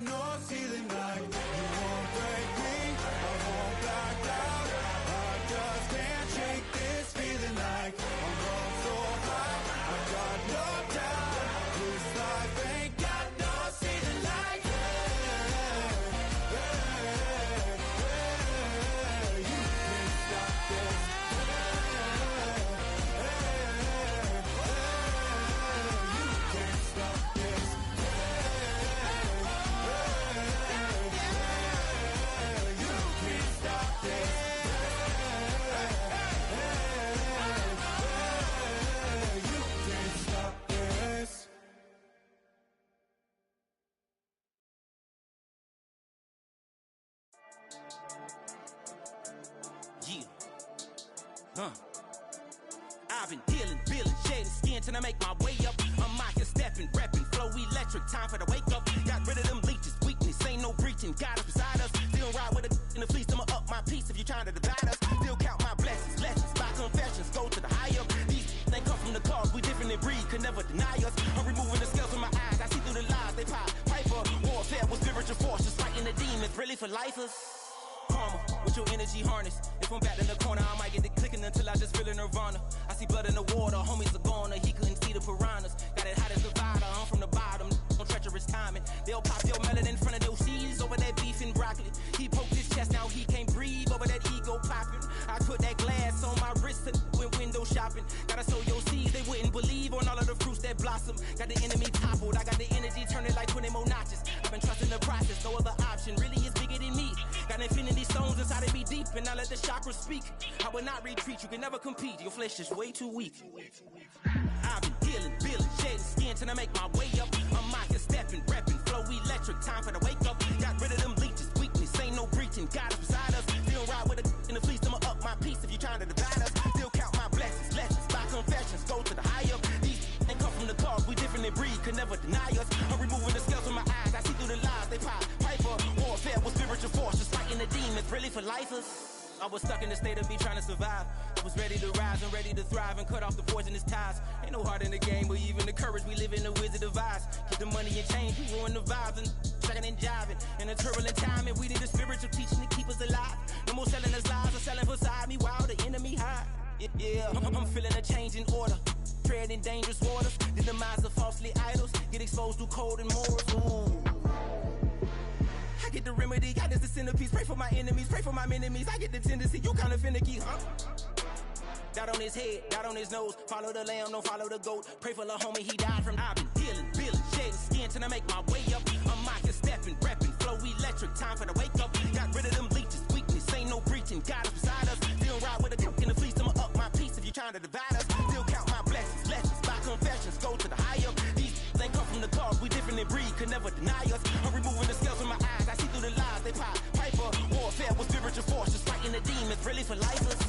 no ceiling like you won't break me, I won't back down. I just can't shake this feeling like I'm going so high, I got no doubt. This life ain't got no ceiling like you can't stop this. I've been dealing, feeling, shading skin till I make my way up. I'm out here stepping, repping, flow electric, time for the wake up. Got rid of them leeches, weakness, ain't no breaching, got us beside us. Still ride with a in the fleece, I'ma up my piece if you trying to divide us. Still count my blessings, lessons, by confessions, go to the higher. These they come from the cause, we different in breed, could never deny us. I'm removing the scales from my eyes, I see through the lies, they pop, piper. Warfare with spiritual force, just fighting the demons, really for lifers. Karma, with your energy harness. If I'm back in the corner, I might get it clicking until I just feel a nirvana. I see blood in the water, homies are gone, he couldn't see the piranhas. Got it hot as Nevada, I'm from the bottom, on treacherous timing. They'll pop your melon in front of those seeds over that beef and broccoli. He poked his chest, now he can't breathe over that ego popping. I put that glass on my wrist and went window shopping. Gotta sow your seeds, they wouldn't believe on all of the fruits that blossom. Got the enemy toppled, I got the energy turning like 20 more notches. I've been trusting the process, no other option, really is bigger than me. Got infinity stones inside of me deep, and I let the chakras speak. I will not retreat, you can never compete, your flesh is way too weak. I've been dealing, feeling, shading skin till I make my way up. I'm out here stepping, repping, flow electric, time for the wake up. Got rid of them leeches, weakness, ain't no breaching, got us beside us. Still ride with a in the fleece, I'ma up my piece if you trying to divide us. Still count my blessings, lessons, by confessions, go to the higher. These ain't come from the cause, we different in breed, could never deny us. I'm removing the scales from my eyes, I see through the lies, they pop, piper. Warfare with spiritual force, just fighting the demons, really for lifers. I was stuck in the state of me trying to survive. I was ready to rise and ready to thrive and cut off the poisonous ties. Ain't no heart in the game, but even the courage we live in the wizard of Oz. Keep the money and change, we ruin the vibes and checking and jiving. In a turbulent time, and we need a spiritual teaching to keep us alive. No more selling us lies or selling beside me while the enemy hide. Yeah, I'm feeling a change in order. Treading dangerous waters, the demise of falsely idols. Get exposed through cold and morals. Ooh. I get the remedy, God is the centerpiece. Pray for my enemies, pray for my enemies. I get the tendency, you kinda finicky, huh? Dot on his head, dot on his nose. Follow the lamb, don't follow the goat. Pray for the homie, he died from. I've been dealing, feeling, shading skin till I make my way up. I'm out here stepping, repping, flow electric, time for the wake up. Got rid of them leeches, weakness, ain't no breaching, got us beside us. Still ride with a cook in the fleece, I'ma up my piece if you trying to divide us. Still count my blessings, lessons, by confessions, go to the higher. These ain't come from the cause, we different in breed, could never deny us. I'm removing the scales from my eyes, I see through the lies, they pop, piper. Warfare with spiritual force, just fighting the demons, really for lifers.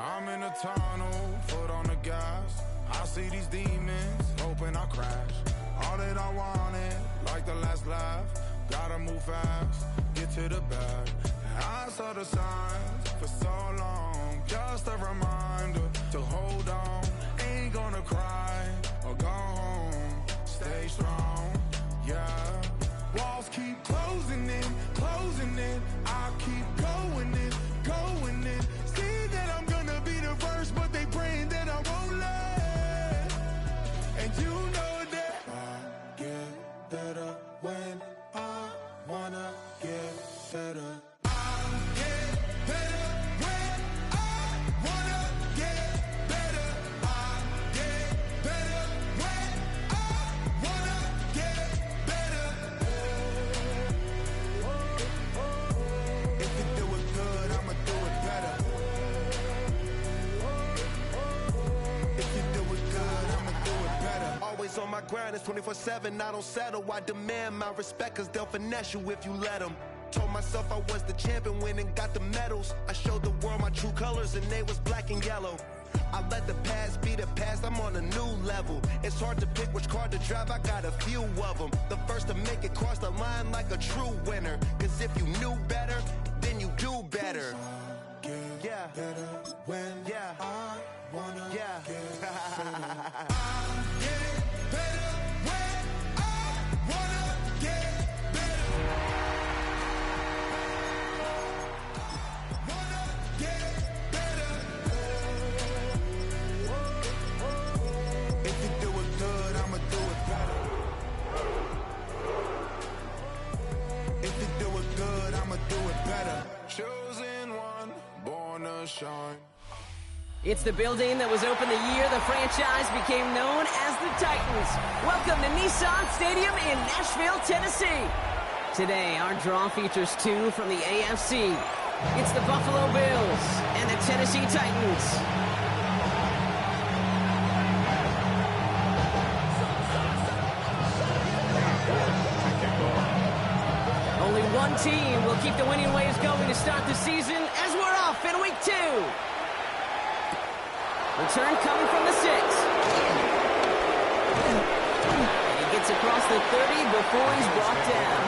I'm in a tunnel, foot on the gas. I see these demons, hoping I crash. All that I wanted, like the last laugh. Gotta move fast, get to the bag. I saw the signs for so long, just a reminder to hold on. Ain't gonna cry or go home, stay strong, yeah. Walls keep closing in, I keep going in, going in. See that I'm gonna be the first, but they praying that I won't let. And you know that I get better when I wanna get better. On my grind, it's 24/7, I don't settle. I demand my respect, cause they'll finesse you if you let them. Told myself I was the champion, went and got the medals. I showed the world my true colors and they was black and yellow. I let the past be the past, I'm on a new level. It's hard to pick which car to drive, I got a few of them. The first to make it cross the line like a true winner. Cause if you knew better, then you do better. Yeah. Better when yeah. I wanna yeah. Get better when I wanna get better. It's the building that was opened the year the franchise became known as the Titans. Welcome to Nissan Stadium in Nashville, Tennessee. Today, our draw features two from the AFC. It's the Buffalo Bills and the Tennessee Titans. Only one team will keep the winning ways going to start the season as we're off in week 2. Return coming from the 6. And he gets across the 30 before he's brought down.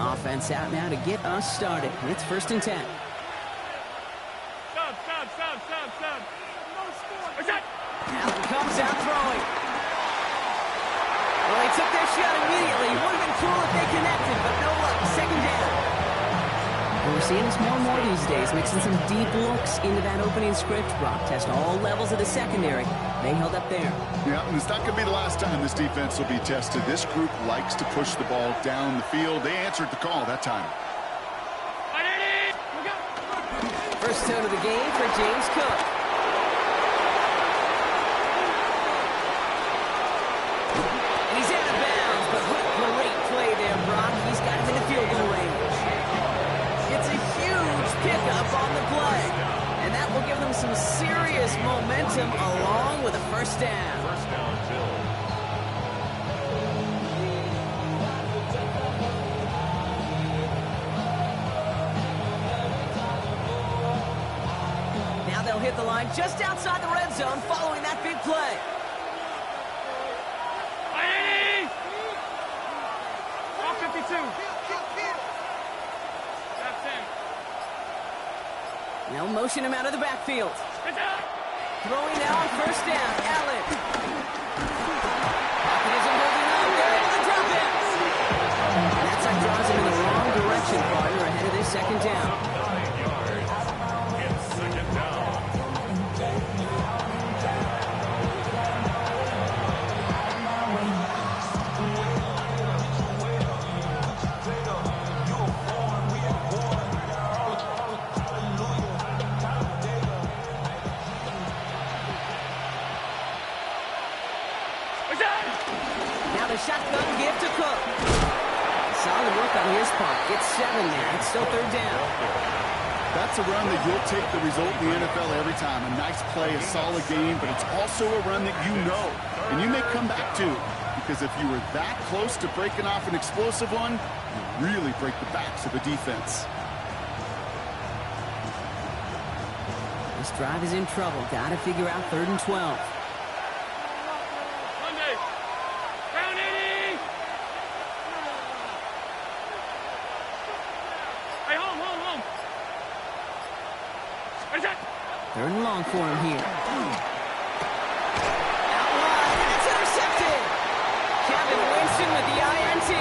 Offense out now to get us started. It's 1st and 10. Stop. Allen comes out throwing. Well, they took their shot immediately. It would have been cool if they connected, but no luck. 2nd down. And we're seeing this more and more these days, mixing some deep looks into that opening script. Brock test all levels of the secondary. They held up there. Yeah, and it's not going to be the last time this defense will be tested. This group likes to push the ball down the field. They answered the call that time. First tone of the game for James Cook. He's out of bounds, but what great play there, Brock. He's got him in the field goal range. It's a huge pickup on the play. And that will give them some serious momentum along with a 1st down. First down, Bill. Now they'll hit the line just outside the red zone following that big play. All 52. Now motion him out of the backfield. Throwing now on 1st down. Allen. Pocket isn't holding up. They're able to drop it. And that side draws him in the wrong direction, partner, ahead of this 2nd down. 9 yards. It's 2nd down. Shotgun give to Cook. Solid work on his part. Gets 7 there. It's still 3rd down. That's a run that you'll take the result in the NFL every time. A nice play, a solid game, but it's also a run that you know, and you may come back to, because if you were that close to breaking off an explosive one, you really break the backs of the defense. This drive is in trouble. Got to figure out 3rd and 12. Third and long for him here. Out wide, and it's intercepted. Kevin Winston with the INT.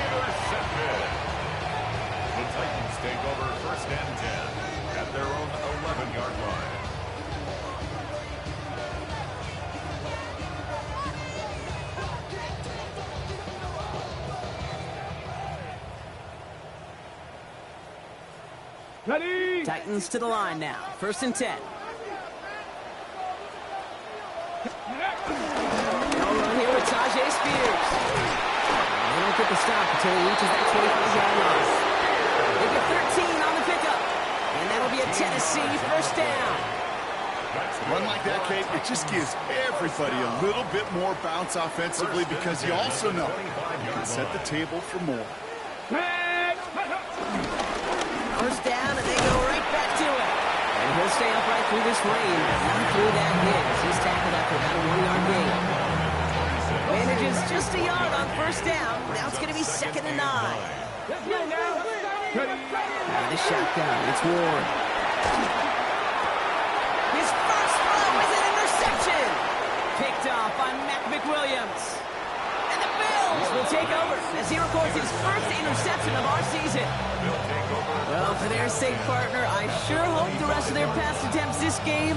Intercepted. The Titans take over first and 10 at their own 11-yard line. Ready? Titans to the line now. First and 10. No run here with Tajay Spears. They don't get the stop until he reaches that 25-yard line. They get 13 on the pickup. And that'll be a Tennessee first down. A run like that, Kate, it just gives everybody a little bit more bounce offensively because you also know you can set the table for more. First down, and they go right back to it. And he'll stay upright through this rain, but not through that hit as he's tackled after about a 1-yard gain. Manages just a yard on first down. Now it's going to be 2nd and 9. Now the shotgun. It's Ward. His first throw is an interception. Picked off by Mac McWilliams. And the Bills will take over as he records his first interception of our season. Well, for their sake, partner, I sure hope the rest of their pass attempts this game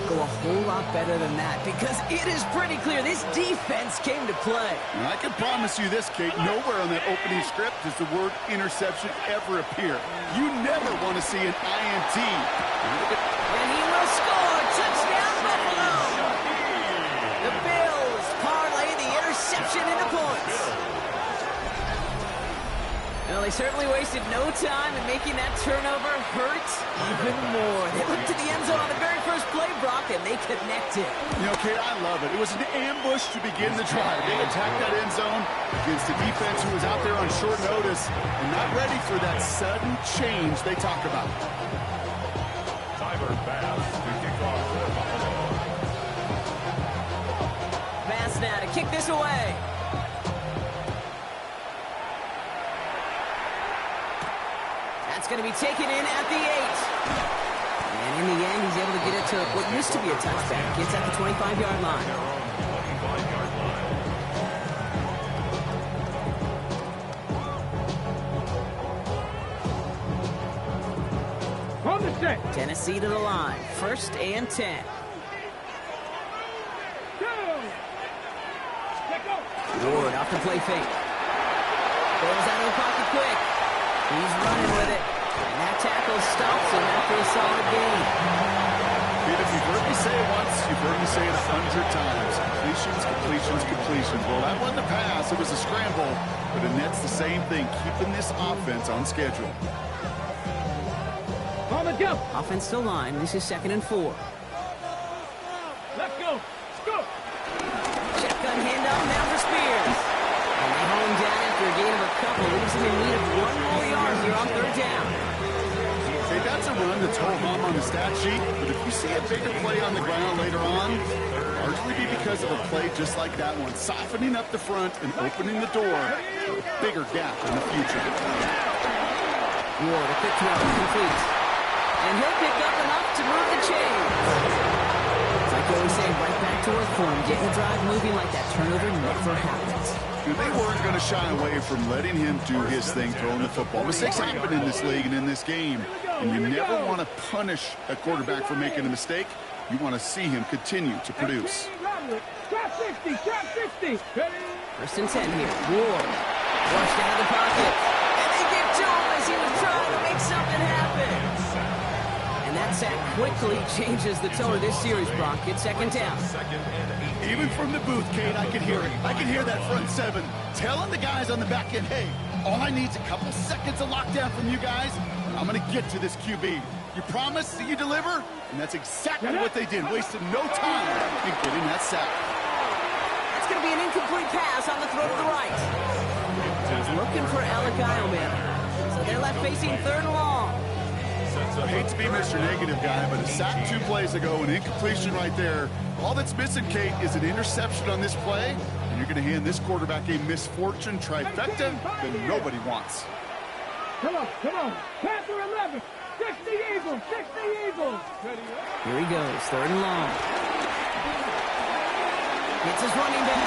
go a whole lot better than that, because it is pretty clear this defense came to play. And I can promise you this, Kate, nowhere on that opening script does the word interception ever appear. You never want to see an INT. And he will score. Touchdown, Buffalo. The Bills parlay the interception into points. Well, they certainly wasted no time in making that turnover hurt even more. They looked to the end zone on the very first play, Brock, and they connected. You know, Kate, I love it. It was an ambush to begin the drive. They attacked that end zone against a defense who was out there on short notice and not ready for that sudden change they talk about. Tyler Bass to kick off for Buffalo. Bass now to kick this away. Going to be taken in at the 8. And in the end, he's able to get it to what used to be a touchback. Gets at the 25-yard line. Tennessee to the line. First and 10. Ward off the play fake. Goes out of the pocket quick. He's running with it. And that tackle stops him after a solid gain. If you've heard me say it once, you've heard me say it 100 times. Completions, completions, completions. Well, that wasn't a pass. It was a scramble. But it nets the same thing, keeping this offense on schedule. On the go. Offense to line. This is 2nd and 4. Let's go. Let's go. Shotgun handoff now for Spears. And they home down after a gain of a couple. Leaves them in need of 1 more yard here on 3rd down. Hey, that's a run that's home on the stat sheet, but if you see a bigger play on the ground later on, it'll largely be because of a play just like that one, softening up the front and opening the door for a bigger gap in the future. Ward, a quick throw, complete. And he'll pick up enough to move the chains. It's like they always say, right back to work for him, getting the drive moving like that turnover never happens. They weren't going to shy away from letting him do his thing, throwing the football. Mistakes happen in this league and in this game, and you never want to punish a quarterback for making a mistake. You want to see him continue to produce. Trap 60, trap 60. First and 10 here. Ward rushed out of the pocket, and they give to him as he was trying to make something happen. And that sack quickly changes the tone of this series, Brock. It's 2nd down. Even from the booth, Kate, I can hear it. I can hear that front 7 telling the guys on the back end, hey, all I need is a couple seconds of lockdown from you guys, and I'm going to get to this QB. You promise that you deliver? And that's exactly what they did. Wasted no time in getting that sack. That's going to be an incomplete pass on the throw to the right. He's looking for Alec Eilman. So they're left facing 3rd and long. I hate to be Mr. Negative guy, but a sack 2 plays ago, an incompletion right there. All that's missing, Kate, is an interception on this play, and you're going to hand this quarterback a misfortune trifecta that nobody wants. Come on. Panther 11. 60 Eagles. Here he goes, 3rd and long. Gets his running back.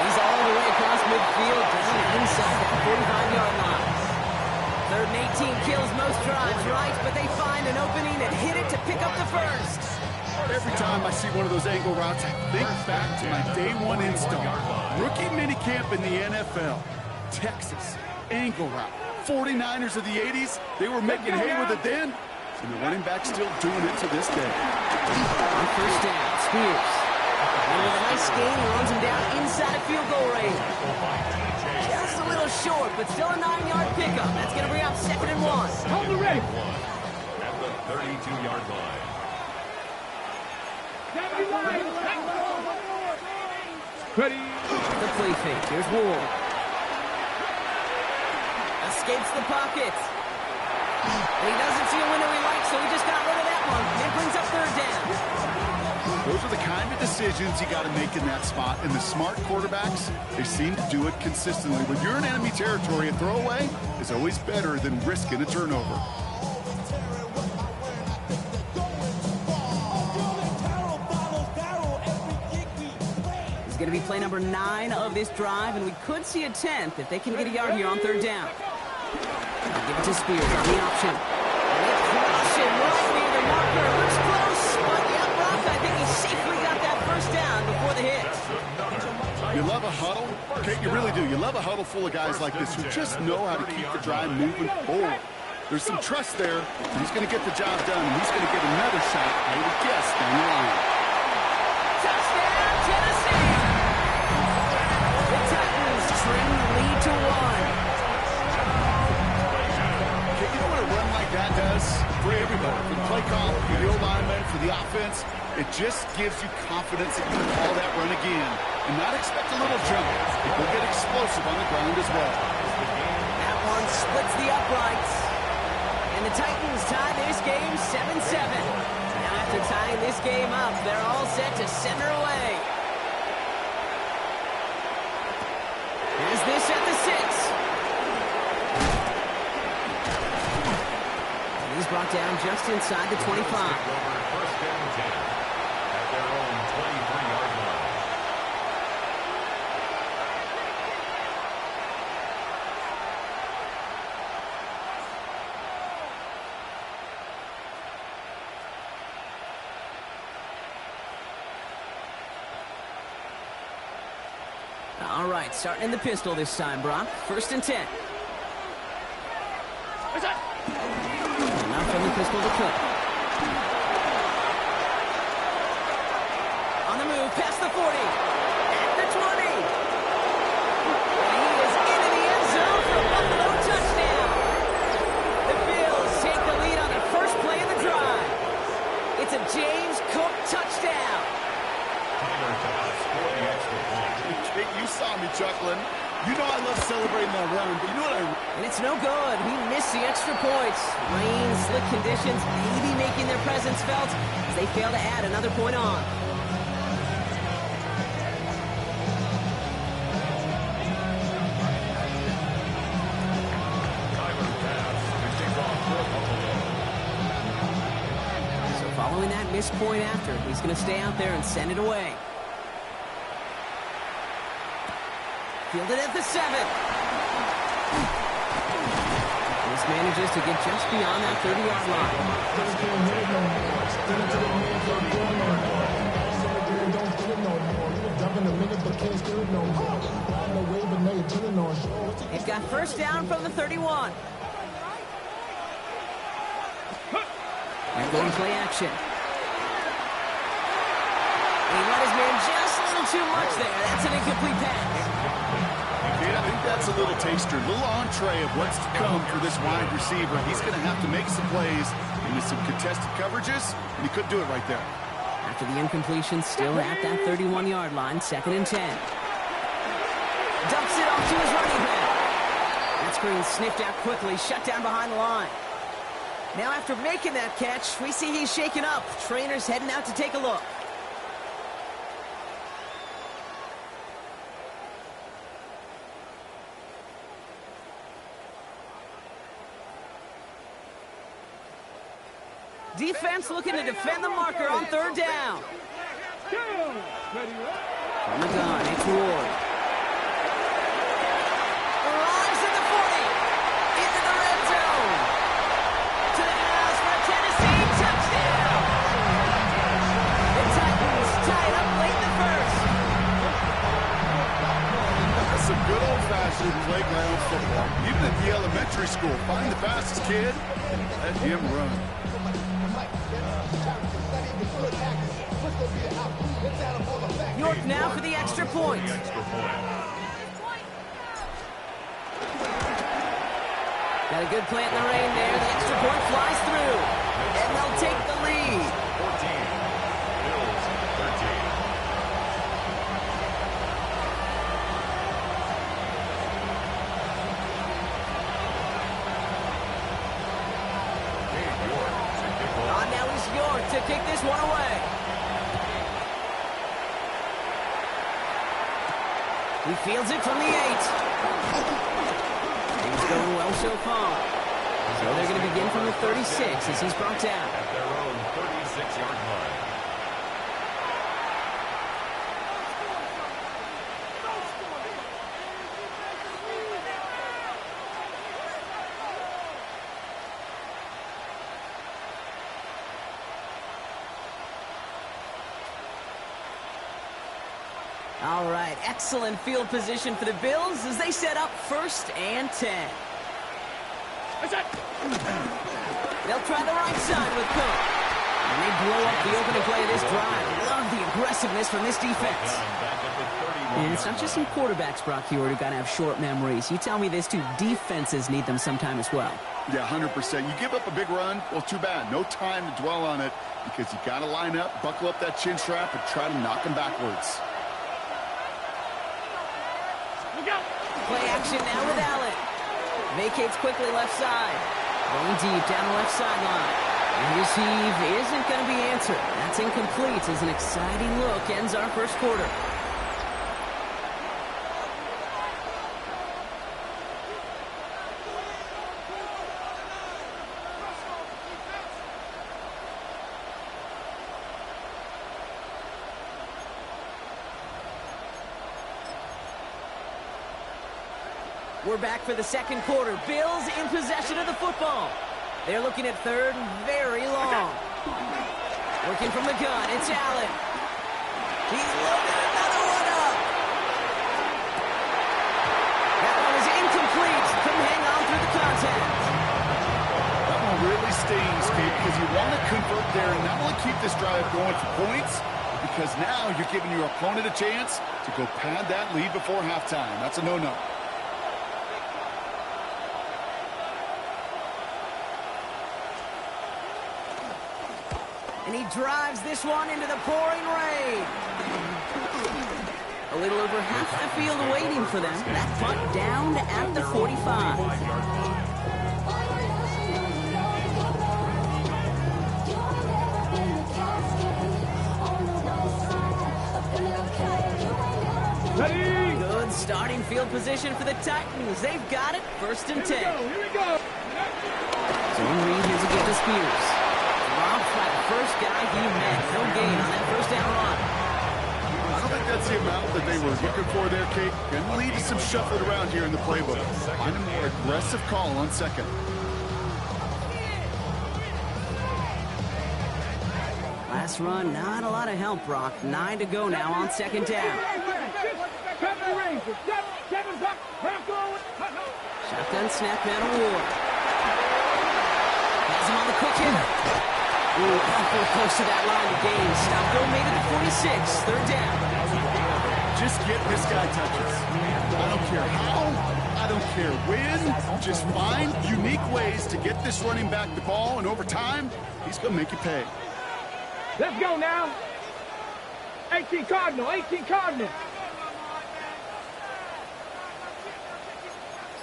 He's all the way across midfield, down inside that 45-yard line. 3rd and 18 kills most drives, right? But they find an opening and hit it to pick up the first. Every time I see one of those angle routes, I think back to my day one install. Rookie minicamp in the NFL. Texas, angle route. 49ers of the 80s, they were making hay with it then, and the running back still doing it to this day. On 1st down, Spears. And with a nice gain, he runs him down inside of field goal range. Just a little short, but still a 9-yard pickup. That's going to bring up 2nd and 1. Hold the ready. At the 32-yard line. Ready. The play fake. Here's Ward. Escapes the pocket. And he doesn't see a window he likes, so he just got rid of that one. It brings up 3rd down. Those are the kind of decisions you got to make in that spot. And the smart quarterbacks, they seem to do it consistently. When you're in enemy territory, a throwaway is always better than risking a turnover. It's going to be play number 9 of this drive, and we could see a 10th if they can get a yard here on 3rd down. I'll give it to Spears on the option. And it's crossing right near the marker. Looks close, but yeah, Brock, I think he safely got that 1st down before the hit. You love a huddle? Okay, you really do. You love a huddle full of guys like this who just know how to keep the drive moving forward. There's some trust there. He's going to get the job done, and he's going to get another shot, I would guess, down the line. Touchdown, Tennessee! The Titans trim the lead to 1. Okay, you know what a run like that does for everybody? For the play call, for the O-lineman, for the offense, it just gives you confidence that you can call that run again and not expect a little jump. It will get explosive on the ground as well. That one splits the uprights. And the Titans tie this game 7-7. Now after tying this game up, they're all set to send her away. Is this at the 6? And he's brought down just inside the 25. First down 10 at their own 23-yard line. All right, starting in the pistol this time, Brock. 1st and 10. Enough from the pistol to Cook. On the move, past the 40. At the 20. And he is into the end zone for a Buffalo touchdown. The Bills take the lead on the first play of the drive. It's a James Cook touchdown. You saw me chuckling. You know I love celebrating that run, but you know what And it's no good. He missed the extra points. Rain, slick conditions, maybe making their presence felt as they fail to add another point on. So following that missed point after, he's going to stay out there and send it away. Fielded at the 7. This manages to get just beyond that 30-yard line. It got 1st down from the 31. And going play action. He let his man just a little too much there. That's an incomplete pass. Yeah, I think that's a little taster, a little entree of what's to come for this wide receiver. He's going to have to make some plays into some contested coverages, and he couldn't do it right there. After the incompletion, still at that 31-yard line, 2nd and 10. Dumps it off to his running back. That screen sniffed out quickly, shut down behind the line. Now after making that catch, we see he's shaken up. Trainer's heading out to take a look. defense looking to defend the marker on third down. From the gun, it's Ward. Arrives at the 40. Into the red zone. To the house for a Tennessee touchdown. The Titans tie it up late in the first. That's some good old-fashioned playground football. Even at the elementary school, find the fastest kid and let him run. York now for the extra point. Got a good play in the rain there. The extra point flies through. And they'll take the lead. 14. Bills 13. On now is York to kick this one away. He fields it from the 8. Things going well so far. So they're going to begin from the 36 as he's brought down. At their own 36-yard line. All right, excellent field position for the Bills as they set up 1st and 10. They'll try the right side with Cook. And they blow up the opening play of this drive. Love the aggressiveness from this defense. And it's not just some quarterbacks, Brock Huard, who got to have short memories. You tell me this too, defenses need them sometime as well. Yeah, 100%. You give up a big run, well, too bad. No time to dwell on it because you got to line up, buckle up that chin strap, and try to knock them backwards. Play action now with Allen. Vacates quickly left side. Going deep down the left sideline. And his heave isn't going to be answered. That's incomplete as an exciting look ends our first quarter. We're back for the second quarter. Bills in possession of the football. They're looking at third and very long. Working from the gun, it's Allen. He's loaded another one up. That one is incomplete. Couldn't hang on through the contact. That one really stings, Kate, because you want to convert there and not only keep this drive going for points, because now you're giving your opponent a chance to go pad that lead before halftime. That's a no-no. And he drives this one into the pouring rain. A little over half the field waiting for them. That punt down at the 45. Good starting field position for the Titans. They've got it. 1st and 10. Here we go. Zone read. Here's a give to Spears. Dropped by the first guy he met. No gain on that 1st down run. I don't think that's the amount that they were looking for there, Kate. Going to lead to some shuffling around here in the playbook. Find a more aggressive call on 2nd. Last run, not a lot of help, Brock. 9 to go now on 2nd down. Shotgun snap, man of war. Has him on the quick hitter. Ooh, awful close to that line of gain. Stopped though, made it to 46. 3rd down. Just get this guy touches. I don't care how, I don't care when. Just find unique ways to get this running back the ball, and over time, he's going to make you pay. Let's go now. 18 Cardinal, 18 Cardinal.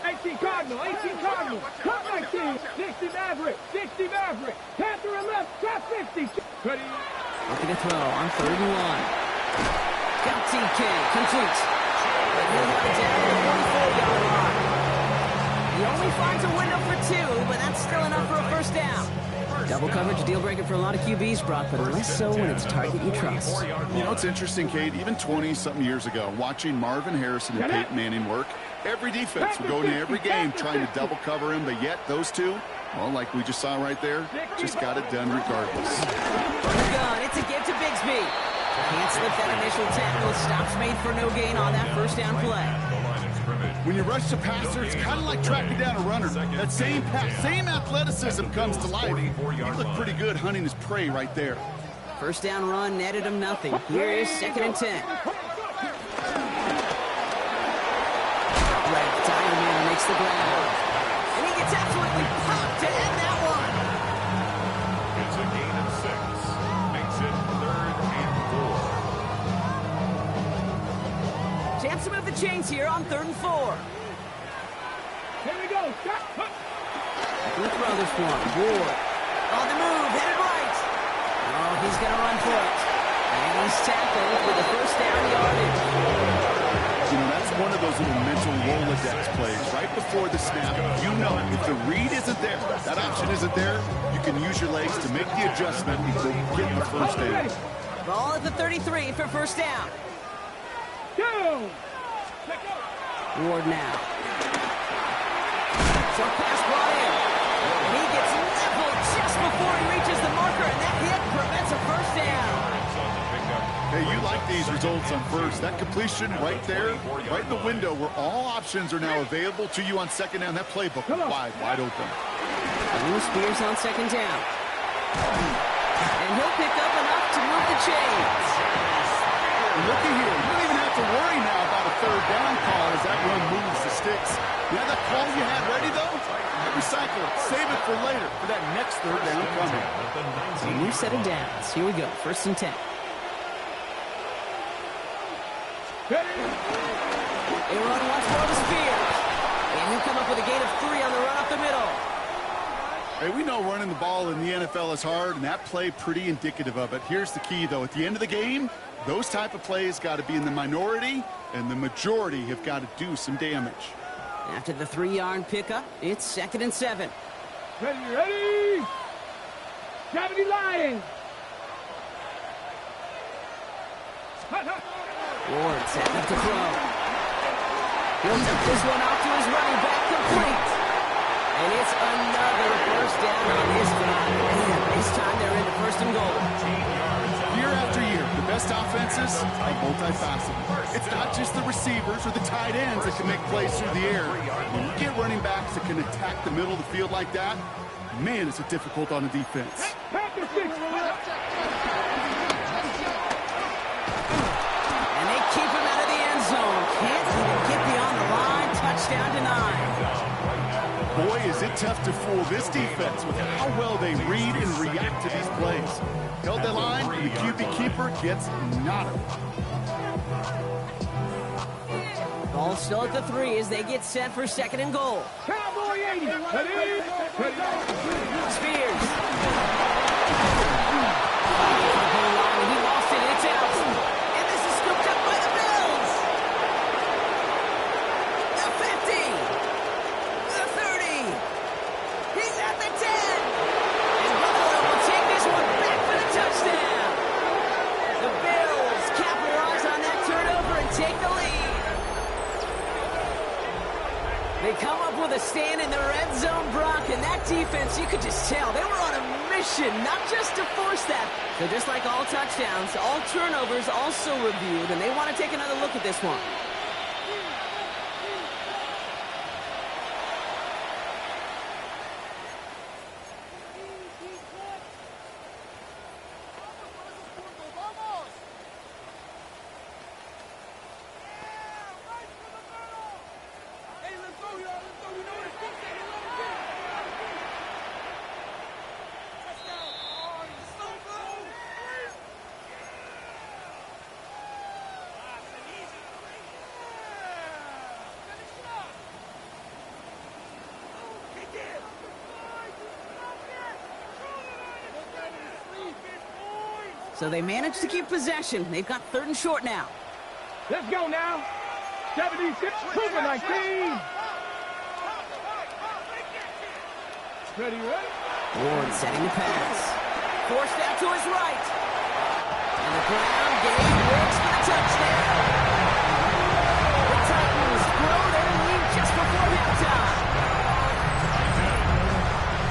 18 Cardinal, 18 Cardinal. Cut 19, 60 Maverick, 60 Maverick. Panther and left, drop 50. Ready? Looking to throw on 3rd and 1. Got TK, complete. But he'll have it down to the 44-yard line. He only finds a window for 2, but that's still enough for a 1st down. Double coverage deal breaker for a lot of QBs, Brock, but less so when it's target you trust. You know, it's interesting, Kate, even 20-something years ago, watching Marvin Harrison and Peyton Manning work, every defense would go into every game trying to double cover him, but yet those two, well, like we just saw right there, just got it done regardless. Gun, it's a give to Bigsby. Can't slip that initial tackle. Stops made for no gain on that first down play. When you rush the passer, it's kind of like tracking down a runner. That same pass, same athleticism comes to life. He looked pretty good hunting his prey right there. First down run netted him nothing. Here is 2nd and 10. Red Diamond makes the grab. And he gets absolutely popped to end that one. It's a gain of 6. Makes it 3rd and 4. Chance to move the chains here on 3rd and 4. Here we go. Stop. Who throw this one? Ward. On the move, headed right. Oh, he's going to run for it. And he's tackled with the first down yardage. You know, that's one of those little mental Rolodex plays. Right before the snap, you know if the read isn't there, that option isn't there, you can use your legs to make the adjustment and go get the first down. Ball at the 33 for first down. Ward now. Short pass brought in. And he gets leveled just before he reaches the marker, and that hit prevents a first down. Hey, you like these results on first. That completion right there, right in the window where all options are now available to you on second down. That playbook is wide open. Spears on 2nd down. And he'll pick up enough to move the chains. Looky here. You don't even have to worry now about a 3rd down call as that run moves the sticks. You have that call you had ready, though? Recycle it. Save it for later for that next 3rd down coming. So a new set of downs. Here we go. 1st and 10. They run once more to Spears. And he'll come up with a gain of 3 on the run up the middle. Hey, we know running the ball in the NFL is hard, and that play pretty indicative of it. Here's the key, though. At the end of the game, those type of plays got to be in the minority, and the majority have got to do some damage. After the 3-yard pickup, it's 2nd and 7. Ready? 70 Lions. Ward setting up to throw. He'll dump this one out to his running back, complete. And it's another first down on his drive. And this time they're into 1st and goal. Year after year, the best offenses are multifaceted. It's not just the receivers or the tight ends that can make plays through the air. When you get running backs that can attack the middle of the field like that, man, is it difficult on the defense. And they keep him out of the end zone. Can't even get beyond the line. Touchdown denied. Boy, is it tough to fool this defense with how well they read and react to these plays. Held the line, and the QB keeper gets nada. Ball still at the 3 as they get set for 2nd and goal. Cowboy 80. Ready? Spears. He lost it. It's out. And this is scooped up by the Bills. The 50. The 30. He's at the 10. And Buffalo will take this one back for the touchdown. The Bills capitalize on that turnover and take the lead. They come up with a stand in the red zone, Brock, and that defense, you could just tell, they were on a mission, not just to force that. So just like all touchdowns, all turnovers also reviewed, and they want to take another look at this one. So they managed to keep possession. They've got 3rd and short now. Let's go now. 76, Cooper 19. Ready? Ward setting the pass. Forced out to his right. And the ground game works for the touchdown. The Titans grow their lead just before halftime.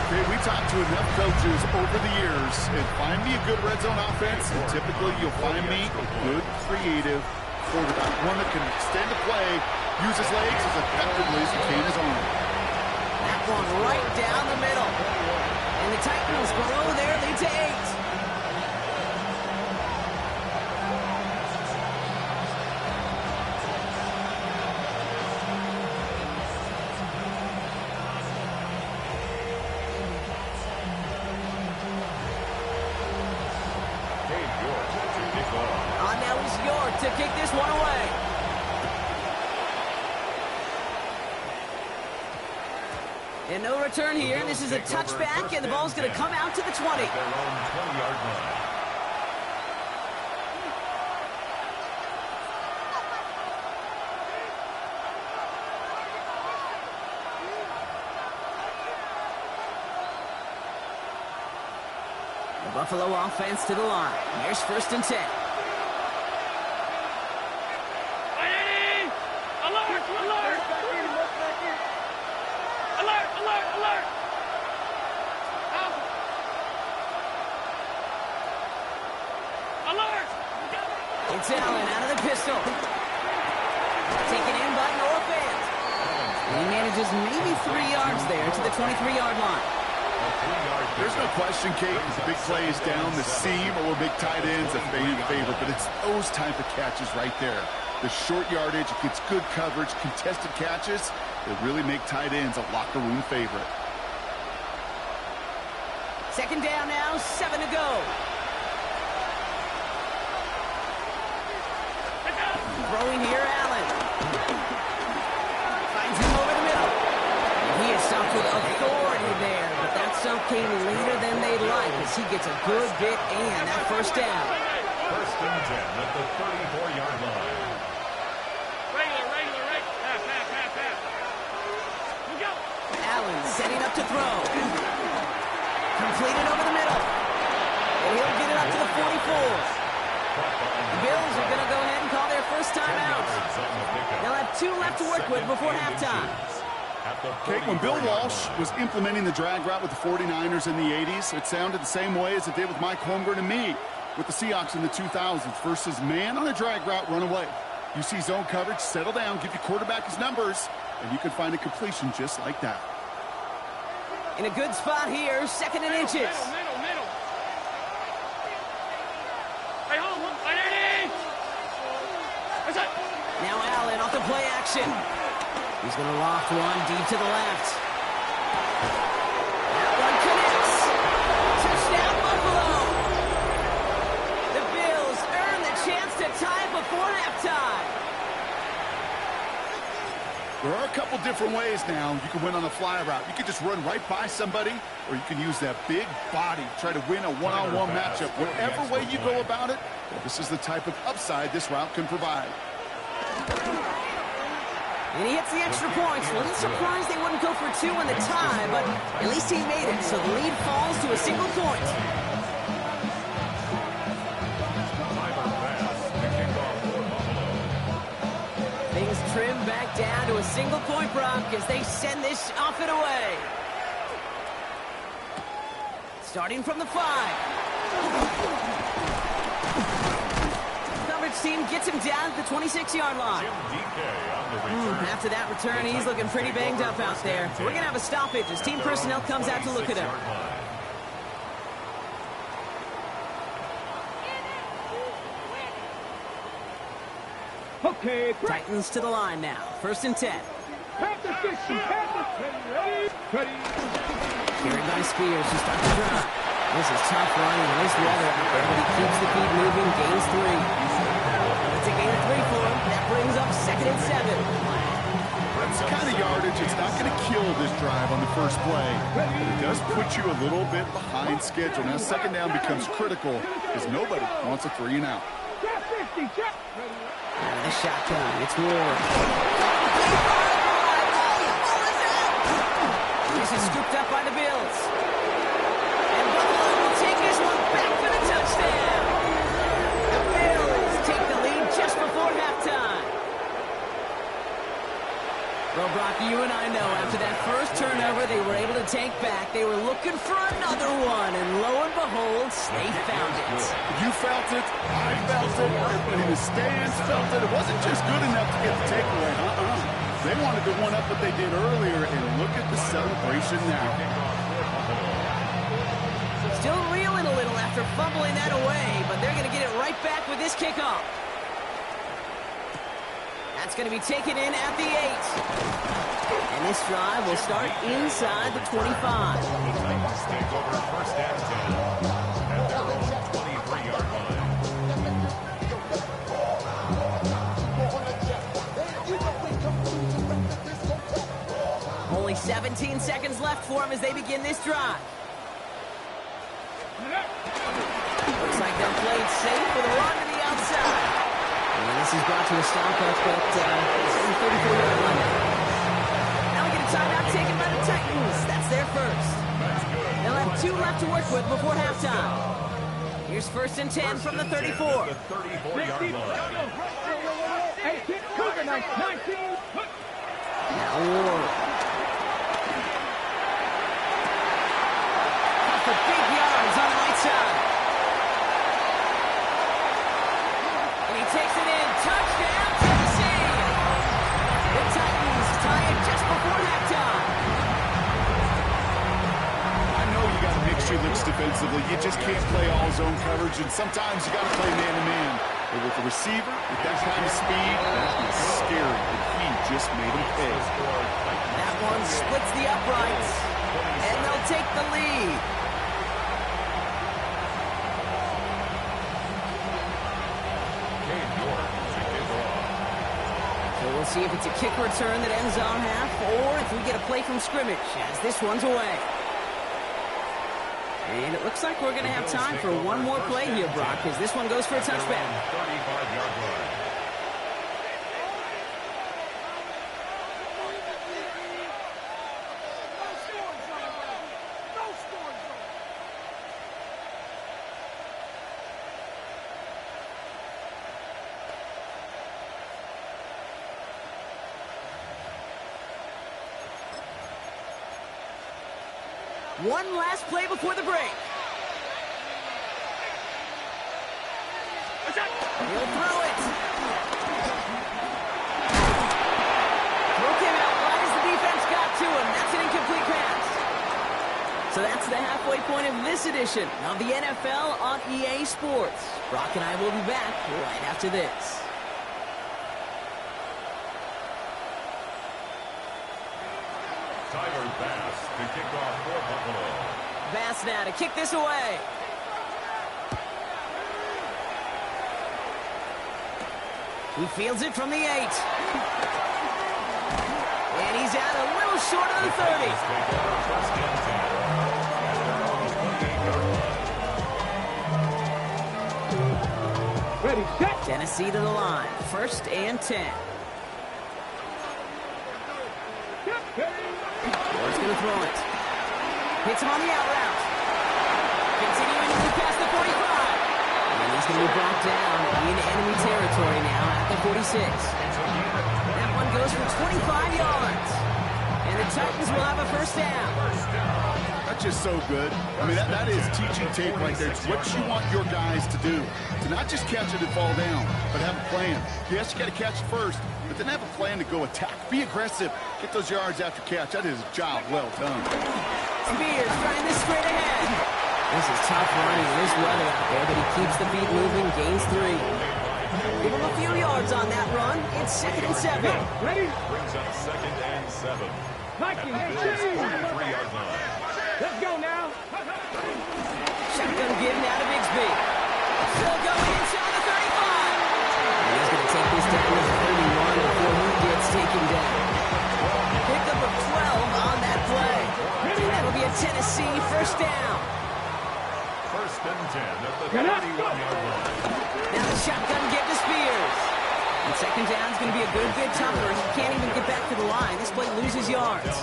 Okay, we talked to enough coaches over the years, and find me a good red zone offense, and typically you'll find me a good, creative quarterback. One that can extend the play, use his legs as effectively as he can his arm. That one right down the middle. And the Titans grow their lead to 8. To kick this one away. And no return here. This is a touchback, and the ball's going to come out to the 20. Their own 20-yard line. The Buffalo offense to the line. Here's 1st and 10. It's Allen out of the pistol. Taken in by Noah Fant. And he manages maybe 3 yards there to the 23-yard line. There's no question, Kate, big plays down the seam or big tight ends a fan favorite, but it's those type of catches right there. The short yardage, it gets good coverage, contested catches that really make tight ends a locker room favorite. 2nd down now, 7 to go. Throwing here, Allen. Finds him over the middle. And he is stopped with authority there, but that stop came later than they'd like as he gets a good bit and that 1st down. 1st and 10 at the 34-yard line. Regular. Pass. We go. Allen setting up to throw. Completed over the middle. And he'll get it up to the 44. The Bills are going to go ahead and call their first timeout. They'll have 2 left to work with before halftime. Okay, when Bill Walsh was implementing the drag route with the 49ers in the 80s, it sounded the same way as it did with Mike Holmgren and me with the Seahawks in the 2000s versus man on a drag route, run away. You see zone coverage, settle down, give your quarterback his numbers, and you can find a completion just like that. In a good spot here, 2nd and inches. Middle. Hey, hold on. Now Allen off the play action. He's going to loft one deep to the left. That one connects. Touchdown, Buffalo. The Bills earn the chance to tie it before halftime. There are a couple different ways now you can win on a fly route. You can just run right by somebody, or you can use that big body, try to win a one-on-one matchup. Whatever way you go about it, well, this is the type of upside this route can provide. And he hits the extra points. A little surprised they wouldn't go for 2 in the tie, but at least he made it, so the lead falls to a single point. Things trim back down to a single point, Brock, as they send this off and away. Starting from the 5. Team gets him down at the 26-yard line. After that return, he's looking pretty banged up out there. We're going to have a stoppage as team personnel comes out to look at him. Okay. Titans to the line now. 1st and 10. Ready. Carried by Spears to start the drive. This is tough running. Nice weather out there, but he keeps the feet moving. Gains 3. It's a gain of 3 for him. That brings up 2nd and 7. That's the kind of yardage. It's not going to kill this drive on the first play, but it does put you a little bit behind schedule. Now 2nd down becomes critical because nobody wants a 3 and out. Out of the shotgun, it's Ward. This is scooped up by the Bills. tank back. They were looking for another one, and lo and behold, they found it. You felt it, I felt it, everybody in the stands felt it. It wasn't just good enough to get the takeaway. They wanted to one-up what they did earlier, and look at the celebration now. Still reeling a little after fumbling that away, but they're going to get it right back with this kickoff. That's going to be taken in at the 8. And this drive will start inside the 25. The Titans take over first and 10 at their own 23-yard line. Only 17 seconds left for them as they begin this drive. Looks like they're played safe with a run to the outside. And this is brought to a stop at the 34-yard line. Now we get a timeout taken by the Titans. That's their first. They'll have 2 left to work with before halftime. Here's first and 10 from the 34. The 34-yard line. Hey, kick, cover, 19. Now Ward. For big yards on the right side. And he takes it in. Touchdown, Tennessee. The Titans tie it just before halftime. I know you got to mix your looks defensively. You just can't play all zone coverage, and sometimes you got to play man-to-man. But with the receiver, with that kind of speed, that is scary. And he just made him pay. That one splits the uprights, and they'll take the lead. So we'll see if it's a kick return that ends on half, or if we get a play from scrimmage, as this one's away. And it looks like we're going to have time for one more play here, Brock, because this one goes for a touchback. 35-yard line. One last play before the break. He'll throw it. Throw came out right as the defense got to him. That's an incomplete pass. So that's the halfway point of this edition of the NFL on EA Sports. Brock and I will be back right after this. Tyler Bass to kick off for Buffalo. Bass now to kick this away. He fields it from the 8. And he's out a little short of the 30. Take over first and 10 at their own 28-yard line. Ready, set. Tennessee to the line. First and 10. Ward's going to throw it. Hits him on the out route. Continuing to move past the 45. And he's going to be brought down in enemy territory now at the 46. That one goes for 25 yards. And the Titans will have a first down. That's just so good. I mean, that is teaching tape right there. It's what you want your guys to do. To not just catch it and fall down, but have a plan. Yes, you got to catch it first, but then have a plan to go attack. Be aggressive. Get those yards after catch. That is a job well done. Spears trying this straight ahead. This is tough running in this weather out there, but he keeps the feet moving, gains 3. Give him a few yards on that run. It's 2nd and 7. Ready? Brings up 2nd and 7. Viking, At the 43-yard line. Let's go now. Shotgun give now to Bigsby. Still going inside the 35. And he's going to take this down to the 31 before he gets taken down. Pickup of 12 on that play. And that'll be a Tennessee first down. First and 10 at the 31-yard line. Now the shotgun give to Spears. And second down is going to be a good bit tougher. He can't even get back to the line. This play loses yards.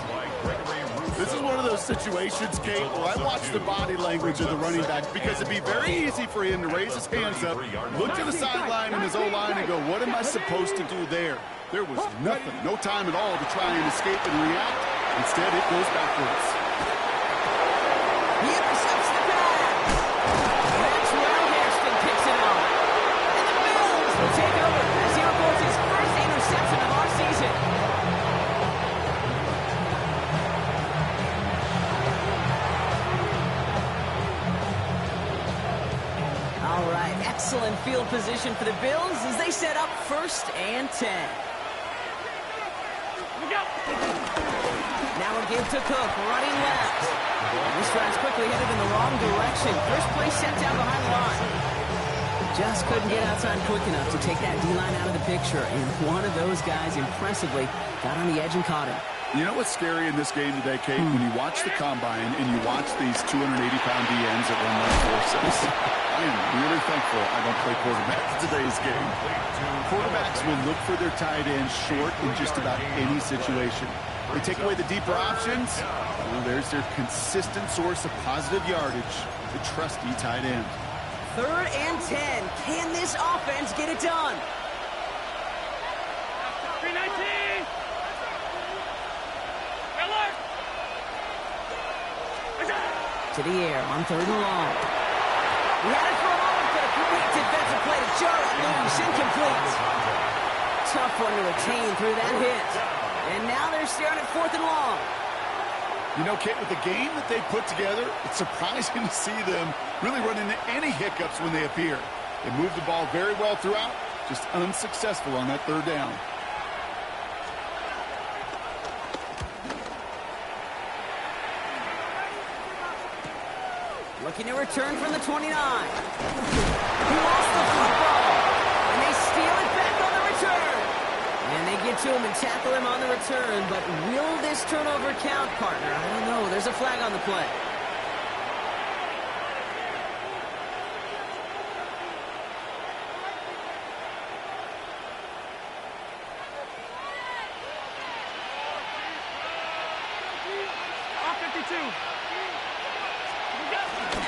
This is one of those situations, Kate, where I watch the body language of the running back because it'd be very easy for him to raise his hands up, look to the sideline in his O-line and go, what am I supposed to do there? There was nothing, no time at all to try and escape and react. Instead, it goes backwards. All right, excellent field position for the Bills as they set up 1st and 10. Now a give to Cook, running left. This drive's quickly headed in the wrong direction. First play sent down behind the line. Just couldn't get outside quick enough to take that D-line out of the picture, and one of those guys impressively got on the edge and caught him. You know what's scary in this game today, Kate? When you watch the combine and you watch these 280-pound DNs that run like forces. I am really thankful I don't play quarterback in today's game. Quarterbacks will look for their tight ends short in just about any situation. They take away the deeper options. Well, there's their consistent source of positive yardage, the trusty tight end. 3rd and 10. Can this offense get it done? 319. To the air on 3rd and long. He had it for a moment, but a great defensive play to jar it loose. Incomplete. Tough one to retain through that hit. And now they're staring at 4th and long. You know, Kate, with the game that they put together, it's surprising to see them really run into any hiccups when they appear. They move the ball very well throughout, just unsuccessful on that 3rd down. Looking to return from the 29. He lost the football. And they steal it back on the return. And they get to him and tackle him on the return. But will this turnover count, partner? I don't know. There's a flag on the play.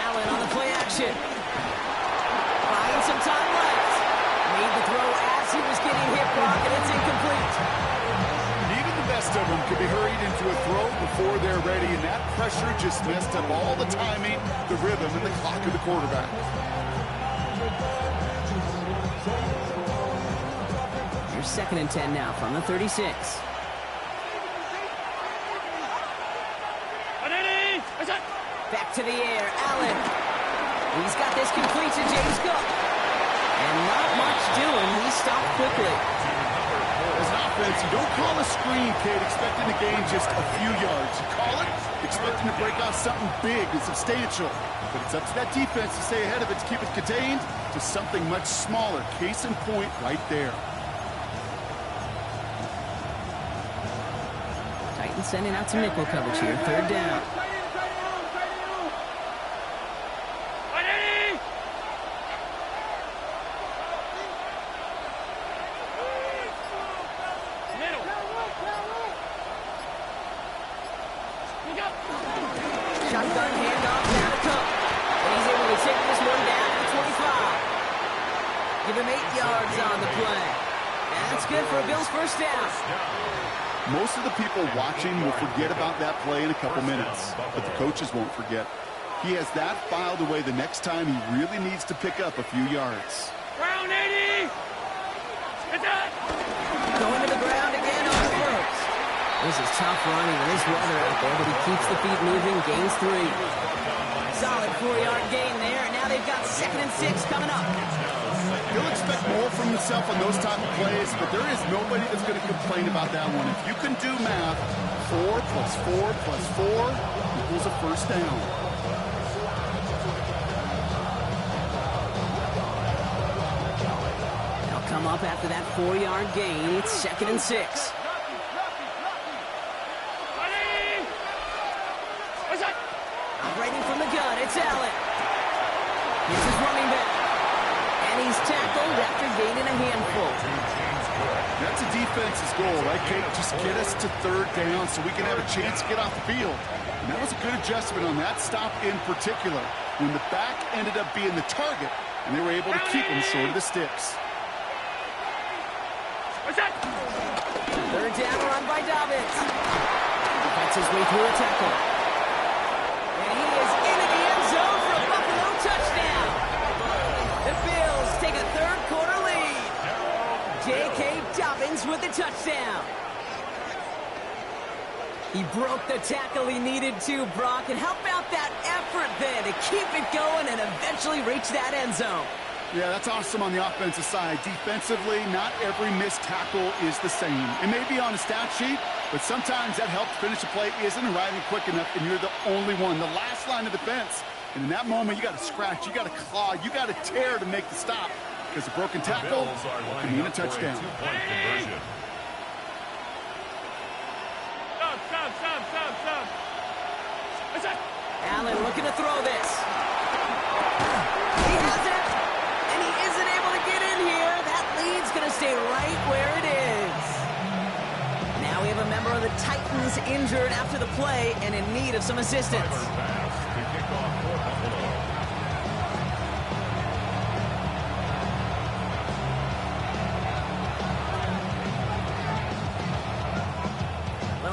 Allen on the play action. Buying some time left. Made the throw as he was getting hit, Brock, and it's incomplete. Even the best of them could be hurried into a throw before they're ready, and that pressure just messed up all the timing, the rhythm, and the clock of the quarterback. Here's 2nd and 10 now from the 36. Back to the air, Allen. He's got this complete to James Cook. And not much doing. He stopped quickly. As an offense, you don't call a screen, Kate, expecting to gain just a few yards. You call it expecting to break out something big and substantial. But it's up to that defense to stay ahead of it, to keep it contained to something much smaller. Case in point right there. Titans sending out some nickel coverage here. 3rd down. Shotgun handoff down to Cook. And he's able to take this one down to the 25. Give him 8 yards on the play. And that's good for a Bills 1st down. Most of the people watching will forget about that play in a couple minutes, but the coaches won't forget. He has that filed away the next time he really needs to pick up a few yards. Ground 80! Going to the ground again on the ropes. This is tough running in this weather out there, but he keeps the feet moving, gains 3. Solid 4-yard gain there, and now they've got 2nd and 6 coming up. He'll expect more from himself on those type of plays, but there is nobody that's going to complain about that one. If you can do math, 4 plus 4 plus 4 equals a 1st down. They'll come up after that 4-yard gain. It's 2nd and 6. Operating from the gun, it's Allen. Here's his running back. And he's tackled after gaining a handful. That's a defense's goal, right, Kate? Just get us to 3rd down so we can have a chance to get off the field. And that was a good adjustment on that stop in particular, when the back ended up being the target, and they were able to keep him short of the sticks. 3rd down run by Dobbins. Fights his way through a tackle. And he is into the end zone for a Buffalo touchdown. The Bills take a 3rd quarter lead. J.K. Dobbins with the touchdown. He broke the tackle he needed to, Brock. And how about that effort then to keep it going and eventually reach that end zone. Yeah, that's awesome on the offensive side. Defensively, not every missed tackle is the same. It may be on a stat sheet, but sometimes that help finish a play isn't arriving quick enough, and you're the only one, the last line of defense. And in that moment, you got to scratch, you got to claw, you got to tear to make the stop. Because a broken tackle can mean a touchdown. Allen looking to throw this. He has it, and he isn't able to get in here. That lead's going to stay right where it is. Now we have a member of the Titans injured after the play and in need of some assistance.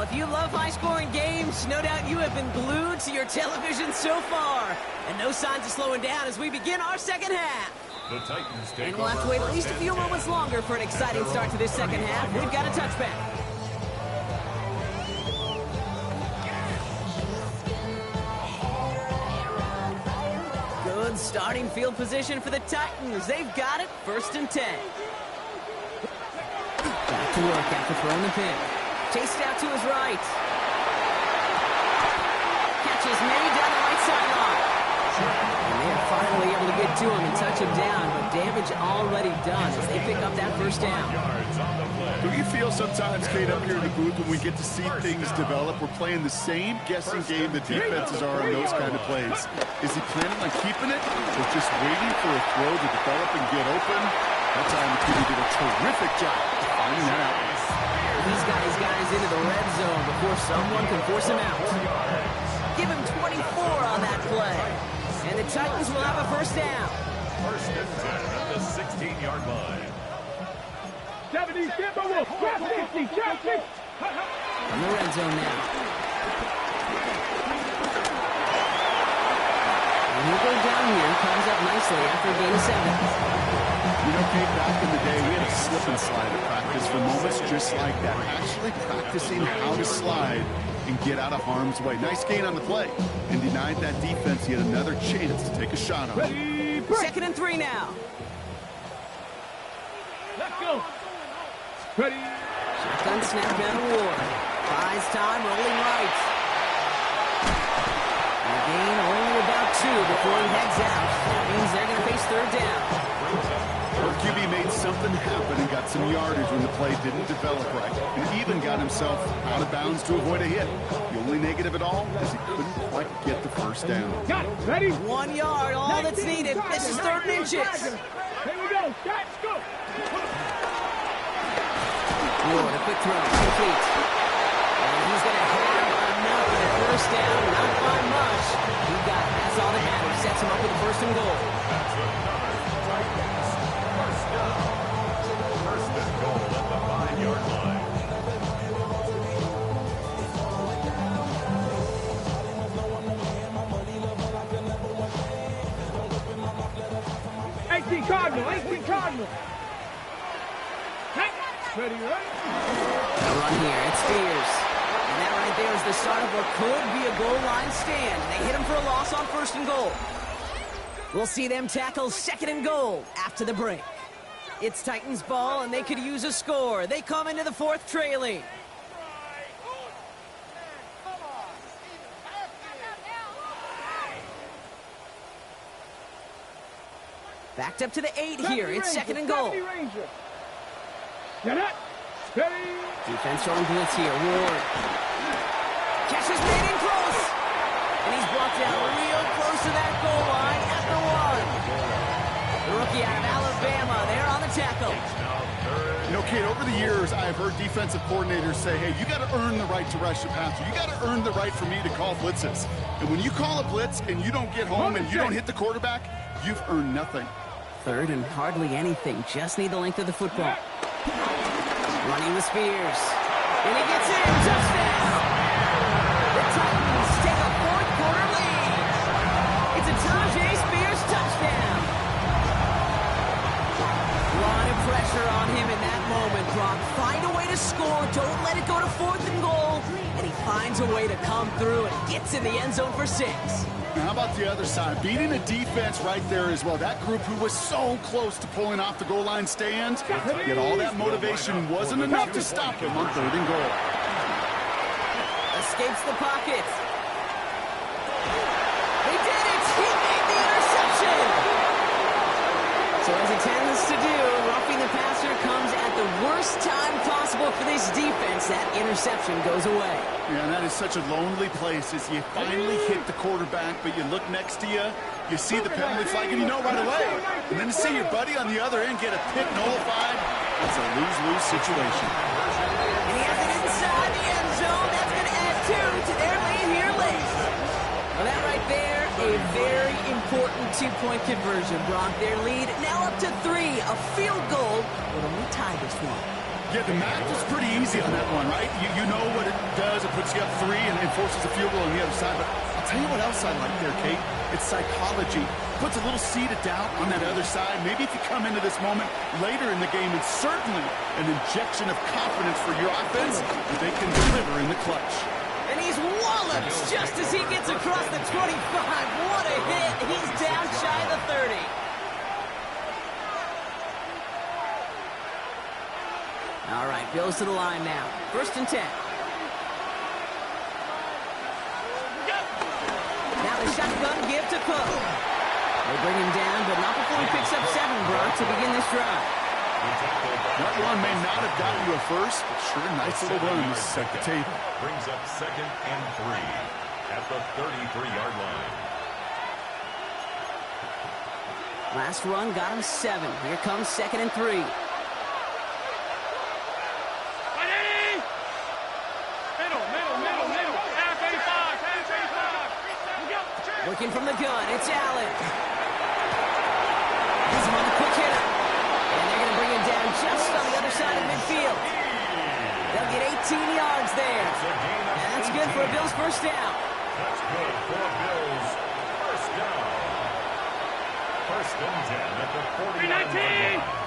If you love high-scoring games, no doubt you have been glued to your television so far. And no signs of slowing down as we begin our second half. The Titans take and we'll have to wait at least a few moments longer for an exciting start to this second half. We've got a touchback. Good starting field position for the Titans. They've got it, 1st and 10. Back to work after throwing the pin. Chased out to his right. Catches many down the right sideline. And they are finally able to get to him and touch him down, but damage already done as they pick up that 1st down. Do you feel sometimes, Kate, up here in the booth when we get to see things develop, we're playing the same guessing game the defenses are on those kind of plays? Is he planning on keeping it or just waiting for a throw to develop and get open? That time the QB did a terrific job of finding that out. He's got his guys into the red zone before someone can force him out. Give him 24 on that play. And the Titans will have a 1st down. 1st and 10 at the 16-yard line. 70, Timber Wolf, trap 50, trap 50. From the red zone now. And he'll go down here, comes up nicely after a gain of 7. You know, Kate, back in the day, we had a slip and slide at practice for moments just like that. Actually practicing how to slide and get out of harm's way. Nice gain on the play. And denied that defense yet another chance to take a shot on him. 2nd and 3 now. Let's go. Ready. Shotgun snap down to Ward. Buys time, rolling right. And a gain only about 2 before he heads out. That means they're going to face 3rd down. Our QB made something happen and got some yardage when the play didn't develop right. And even got himself out of bounds to avoid a hit. The only negative at all is he couldn't quite get the 1st down. Got it. Ready? 1 yard, all that's needed. This is 3rd and inches. Here we go. Let's go. Ward, a quick throw, complete. And he's going to have enough for the 1st down, not by much. He got it. That's all that matters. Sets him up with a 1st and goal. That's another Titans 1st down. 1st and goal at the 5-yard line. Cardinal, 18 Cardinal. Ready, right? A run here, it's Spears. And that right there is the start of what could be a goal line stand. They hit him for a loss on 1st and goal. We'll see them tackle 2nd and goal after the break. It's Titans ball, and they could use a score. They come into the 4th trailing. Backed up to the 8 here. It's 2nd and goal. Get it. Ready. Defense showing blitz here. Ward. Catch is made in close. And he's brought down real close to that goal line at the 1. The rookie out of Alabama there on the tackle. You know, Kate, over the years, I've heard defensive coordinators say, hey, you got to earn the right to rush the passer. You got to earn the right for me to call blitzes. And when you call a blitz and you don't get home and you don't hit the quarterback, you've earned nothing. 3rd and hardly anything. Just need the length of the football. Running with Spears. And he gets in. Touchdown! The Titans take a 4th quarter lead. It's a Tajay Spears touchdown. A lot of pressure on him in that moment, Brock. Find a way to score. Don't let it go to 4th and goal. and he finds a way to come through and gets in the end zone for 6. Now, how about the other side? Beating the defense right there as well. That group who was so close to pulling off the goal line stand, yet all that motivation wasn't enough to stop him on 3rd and goal. Escapes the pocket. He did it! He made the interception! So as it tends to do, roughing the passer comes at the worst time possible for this defense. That interception goes away. Yeah, and that is such a lonely place as you finally hit the quarterback, but you look next to you, you see the penalty flag, and you know right away. And then to see your buddy on the other end get a pick nullified, it's a lose-lose situation. And he has it inside the end zone. That's going to add 2 to their lead here late. Well, that right there, a very important 2-point conversion brought their lead now up to 3. A field goal would only tie this one. Yeah, the math was pretty easy on that one, right? You know what it does. It puts you up 3 and forces a field goal on the other side. But I'll tell you what else I like there, Kate. It's psychology. Puts a little seed of doubt on that other side. Maybe if you come into this moment later in the game, it's certainly an injection of confidence for your offense that they can deliver in the clutch. And he's walloped just as he gets across the 25. What a hit. He's down shy of the 30. All right, goes to the line now. 1st and 10. Now the shotgun give to Cook. They bring him down, but not before he picks up 7, Bro, to begin this drive. That run may not have gotten you a first, but sure, nice little run to set the table. Brings up 2nd and 3 at the 33-yard line. Last run got him 7. Here comes 2nd and 3. Looking from the gun, it's Allen. He's on the quick hitter. And they're going to bring him down just on the other side of midfield. They'll get 18 yards there. And that's good for a Bills first down. That's good for a Bills first down. 1st and 10 at the 40-yard line.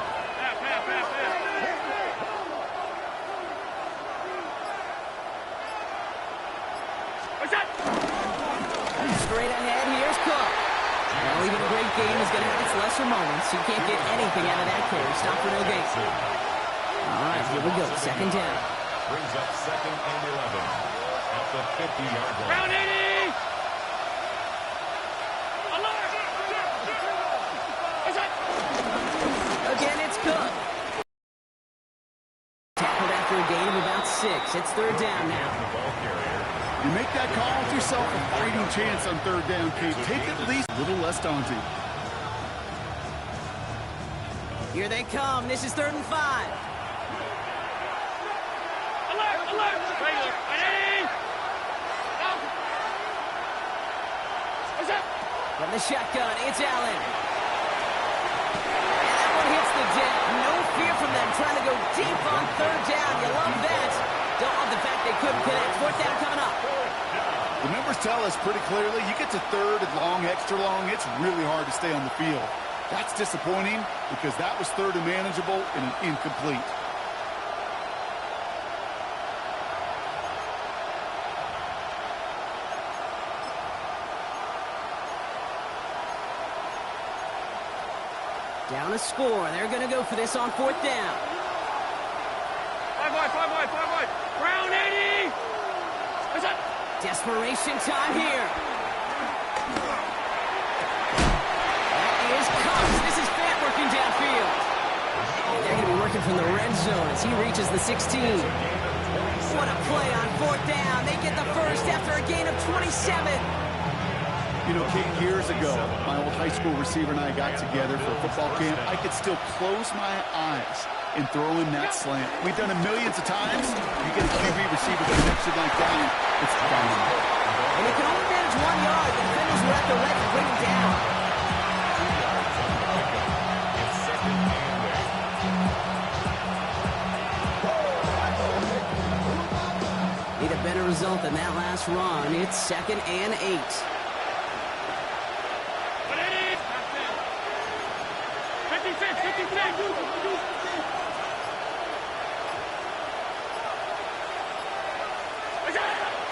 Straight ahead, here's Cook. Well, even a great game is going to have its lesser moments. You can't get anything out of that carry. Stop for no gain. All right, here we go. 2nd down. Brings up 2nd and 11 at the 50-yard line. Round 80! Again, it's Cook. Tackled after a gain of about 6. It's 3rd down now. You make that call with yourself a fighting chance on 3rd down, Kate. Take at least a little less daunting. Here they come. This is 3rd and 5. Alert! Alert! From the shotgun, it's Allen. And that one hits the deck. No fear from them trying to go deep on 3rd down. You love that. Don't love the fact they couldn't connect. 4th down coming up. The numbers tell us pretty clearly, you get to 3rd and long, extra long, it's really hard to stay on the field. That's disappointing because that was 3rd and manageable and an incomplete. Down a score. They're going to go for this on 4th down. 5 wide. Round 80! Desperation time here. That is Cox. This is Fant working downfield. They're going to be working from the red zone as he reaches the 16. What a play on 4th down. They get the first after a gain of 27. You know, Kate, years ago, my old high school receiver and I got together for a football camp. I could still close my eyes and throw in that slant. We've done it millions of times. You get a QB receiver connection like that, it's phenomenal. And he can only manage 1 yard. The defenders were at the leg to bring him down. It's 2nd and 8. Need a better result than that last run. It's 2nd and 8.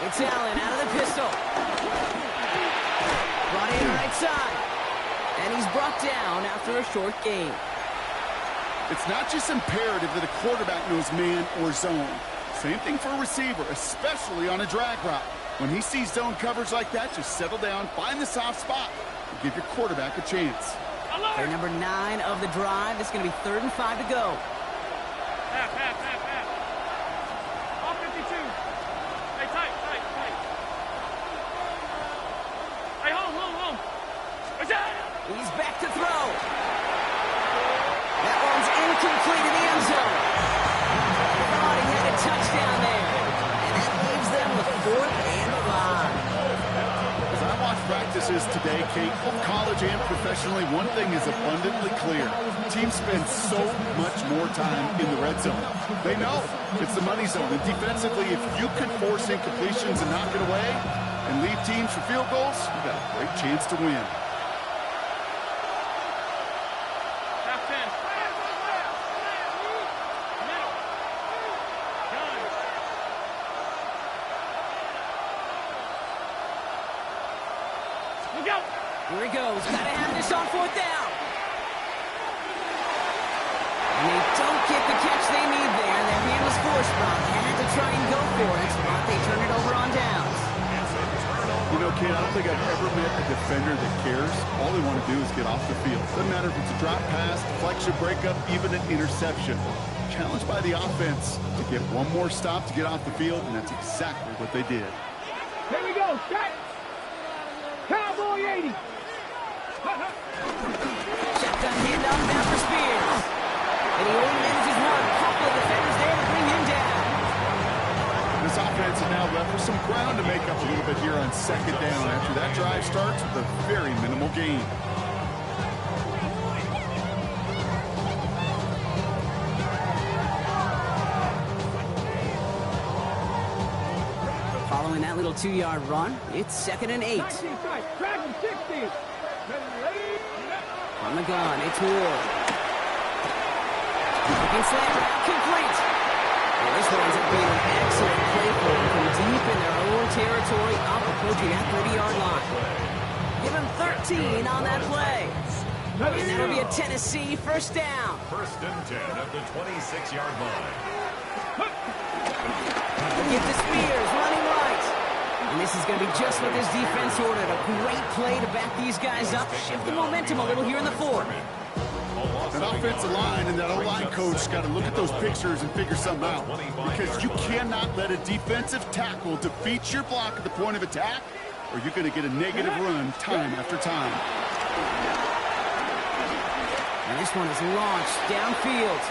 It's Allen out of the pistol. Brought in right side. And he's brought down after a short gain. It's not just imperative that a quarterback knows man or zone. Same thing for a receiver, especially on a drag route. When he sees zone coverage like that, just settle down, find the soft spot, and give your quarterback a chance. Play number 9 of the drive. It's going to be 3rd and 5 to go. Half. All 52. Hey, tight. Hey, home. He's back to throw. That one's incomplete in the end zone. Thought he had a touchdown there. And that leaves them with 4th and 5. As I watch practices today, Kate, both college and professionally, one thing is abundantly clear. Teams spend so much more time in the red zone. They know it's the money zone. And defensively, if you can force incompletions and knock it away and leave teams for field goals, you got a great chance to win. Here he goes. Got to have this on 4th down. And they don't get the catch they need there. Their hand was forced, Brock. Had to try and go for it, but they turn it over on downs. You know, Kate, I don't think I've ever met a defender that cares. All they want to do is get off the field. Doesn't matter if it's a drop pass, deflection, breakup, even an interception. Challenged by the offense to get one more stop to get off the field, and that's exactly what they did. Here we go. Set. Cowboy 80. Shotgun handoff now for Spears. And he only manages one. Couple of defenders there to bring him down. This offense is now left with some ground to make up a little bit here on 2nd down after that drive starts with a very minimal gain. Following that little 2-yard run, it's 2nd and 8. On the gun, it's Ward. Looking slant route, complete. Well, this one ends up being an excellent play for them from deep in their own territory, up approaching that 30-yard line. Give him 13 on that play. And that'll be a Tennessee 1st down. 1st and 10 at the 26-yard line. Get to Spears, running right. And this is going to be just what this defense ordered. A great play to back these guys up, shift the momentum a little here in the 4th. That offensive line and that O-line coach got to look at those pictures and figure something out. Because you cannot let a defensive tackle defeat your block at the point of attack, or you're going to get a negative run time after time. And this one is launched downfield.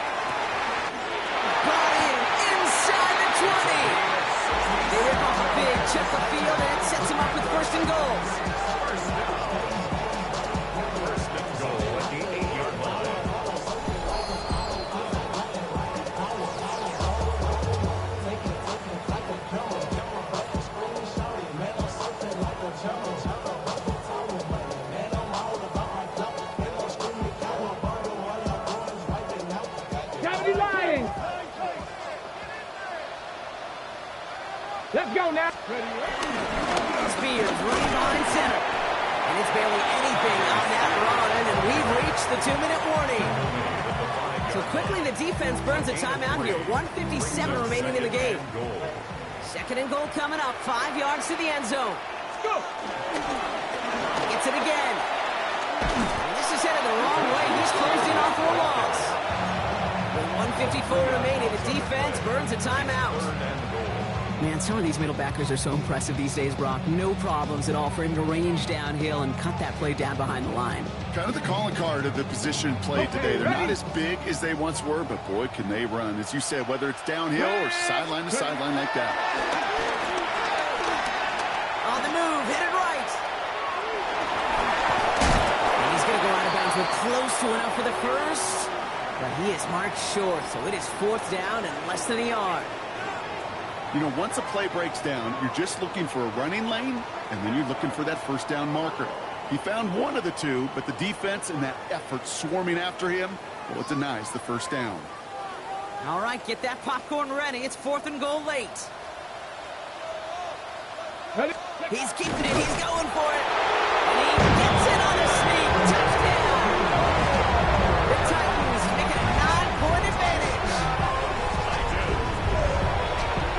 Ball in inside the 20. They rip off a big, check the field, and it sets him up with 1st and goal. 1st and goal at the 8-yard line. Cavity Lions. Let's go now. Spears running behind center. And it's barely anything on that run, and we've reached the 2-minute warning. So quickly the defense burns a timeout here. 1:57 remaining in the game. 2nd and goal coming up. 5 yards to the end zone. Go. Gets it again. And this is headed the wrong way. He's closed in on for a loss. With 1:54 remaining, the defense burns a timeout. Man, some of these middle backers are so impressive these days, Brock. No problems at all for him to range downhill and cut that play down behind the line. Kind of the calling card of the position played today. They're not as big as they once were, but boy, can they run. As you said, whether it's downhill or sideline to sideline like that. On the move, hit it right. And he's going to go out of bounds with close to enough for the first. But he is marked short, so it is 4th down and less than a yard. You know, once a play breaks down, you're just looking for a running lane, and then you're looking for that 1st down marker. He found one of the two, but the defense and that effort swarming after him, well, it denies the 1st down. All right, get that popcorn ready. It's 4th and goal late. He's keeping it. He's going for it. And he gets it on a sneak. Touchdown. The Titans make it a 9-point advantage.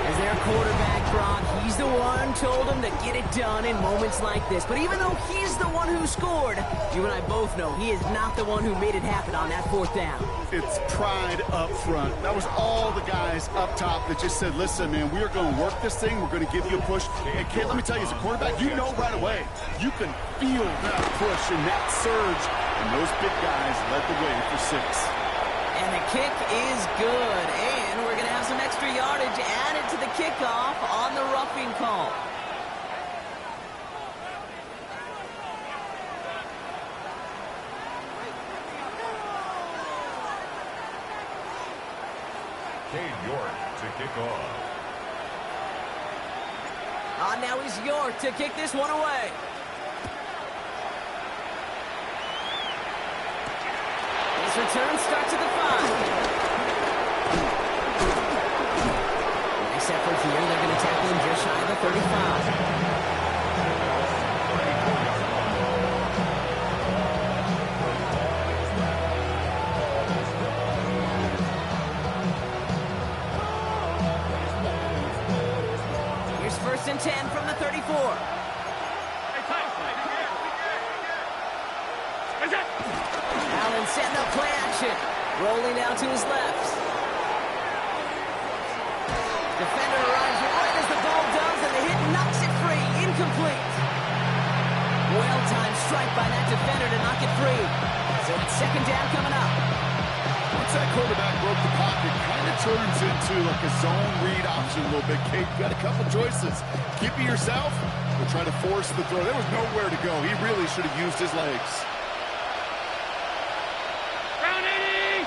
As their quarterback, Brock, he's the one told him to get it done in moments like this. But even though he's the one who scored, you and I both know he is not the one who made it happen on that 4th down. It's pride up front. That was all the guys up top that just said, listen, man, we are going to work this thing. We're going to give you a push. And, Kate, let me tell you, as a quarterback, you know right away. You can feel that push and that surge. And those big guys led the way for 6. And the kick is good. And we're going to have some extra yardage added to the kickoff on the roughing call. York to kick off. Now is York to kick this one away. This return starts at the 5. Nice effort here. They're going to tackle him just shy of the 35. First and 10 from the 34. Allen setting up play action. Rolling down to his left. Defender arrives right as the ball does, and the hit knocks it free. Incomplete. Well-timed strike by that defender to knock it free. So it's 2nd down coming up. Once that quarterback broke the pocket, kind of turns into like a zone read option a little bit. Kate, you got a couple choices. Keep it yourself or try to force the throw. There was nowhere to go. He really should have used his legs. Round 80!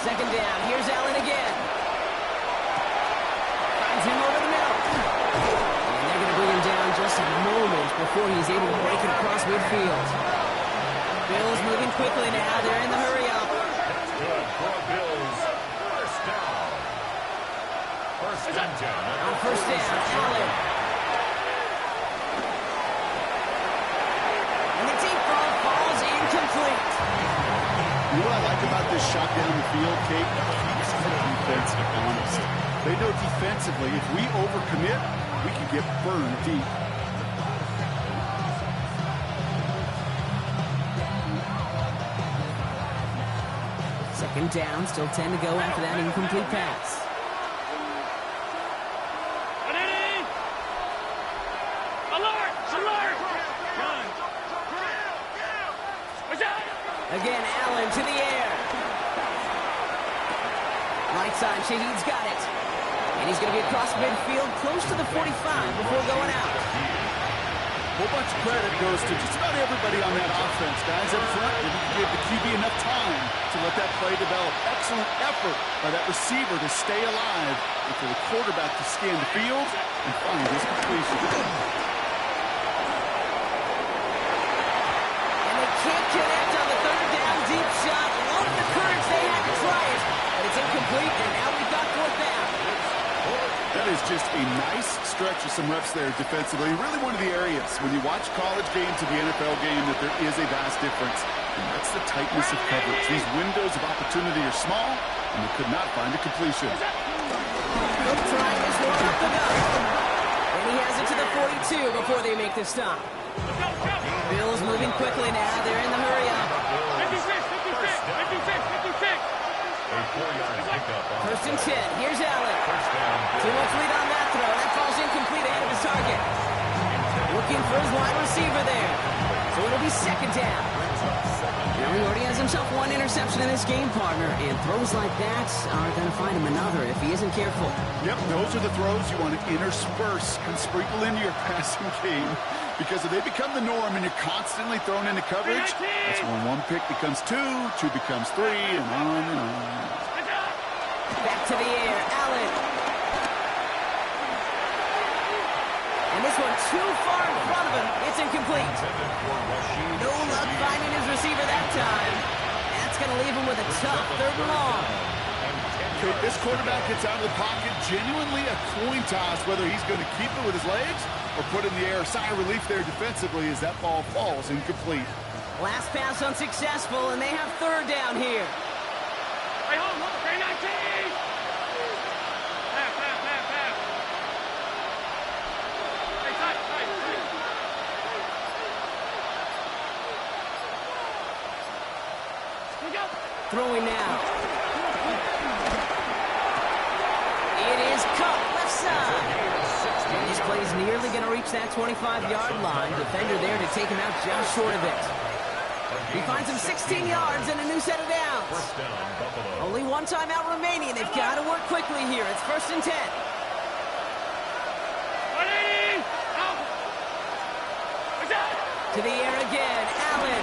Second down. Here's Allen again. Finds him over the middle. And they're going to bring him down just a moment before he's able to break it across midfield. Bills moving quickly now. They're in the hurry up. That's good for Bills. First down. First and 10. On first down, Allen. And the deep ball falls incomplete. You know what I like about this shot down the field, Kate? Keeps the defense honest. They know defensively, if we overcommit, we can get burned deep. Second down, still 10 to go after that incomplete pass. Again, Allen to the air. Right side, Shaheed's got it. And he's going to be across midfield, close to the 45 before going out. A whole bunch of credit goes to just about everybody on that offense. Guys up front, they gave the QB enough time to let that play develop. Excellent effort by that receiver to stay alive and for the quarterback to scan the field and find his completion. And they can't connect on the 3rd down deep shot. Love the courage they had to try it, but it's incomplete, and now we've got 4th down. That is just a nice stretch of some reps there defensively. Really one of the areas when you watch college game to the NFL game that there is a vast difference. And that's the tightness of coverage. These windows of opportunity are small, and they could not find a completion. Cook trying this one up the gut. And he has it to the 42 before they make the stop. Bills moving quickly now. They're in the hurry up. 56. A 4-yard pickup on First and 10. Here's Allen. first down. Too much lead on that throw. That falls incomplete ahead of his target. Looking for his wide receiver there. So it'll be 2nd down. Now he already has himself 1 interception in this game, partner. And throws like that are going to find him another if he isn't careful. Yep, those are the throws you want to intersperse and sprinkle into your passing game. Because if they become the norm and you're constantly thrown into coverage, that's when 1 pick becomes 2, 2 becomes 3, and on and on. Back to the air, Allen. And this one too far in front of him. It's incomplete. No luck finding his receiver that time. That's going to leave him with a tough 3rd and long. Okay, this quarterback gets out of the pocket, genuinely a coin toss, whether he's going to keep it with his legs or put it in the air. Sigh of relief there defensively as that ball falls incomplete. Last pass unsuccessful, and they have third down here. Hey, hold, 319! Pass. Hey, tight. Here we go. Throwing now. It is Cup, left side. This play is nearly going to reach that 25-yard line. Defender there to take him out just short of it. He finds him 16 yards and a new set of downs. Only one timeout remaining. They've got to work quickly here. It's 1st and 10. To the air again, Allen.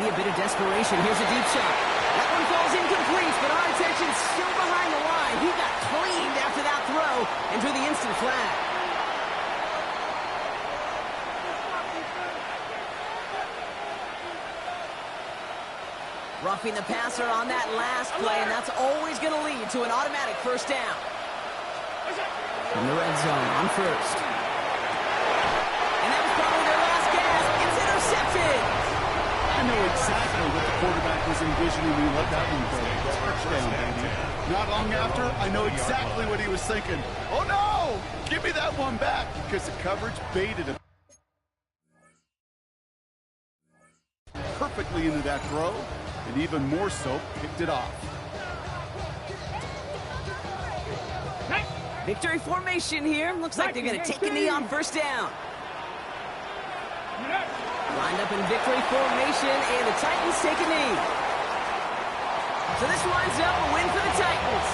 Maybe a bit of desperation. Here's a deep shot. That one falls incomplete, but our attention's still behind the line. He got cleaned after that throw and drew the instant flag. Roughing the passer on that last play, and that's always going to lead to an automatic first down. In the red zone on first. And that was probably their last gasp. It's intercepted. I know exactly what the quarterback was envisioning when he let that one go. Touchdown, baby. Not long after, I know exactly what he was thinking. Oh, no! Give me that one back, because the coverage baited him perfectly into that throw, and even more so, picked it off. Victory formation here. Looks like they're going to take a knee on first down. Lined up in victory formation, and the Titans take a knee. So this winds up a win for the Titans.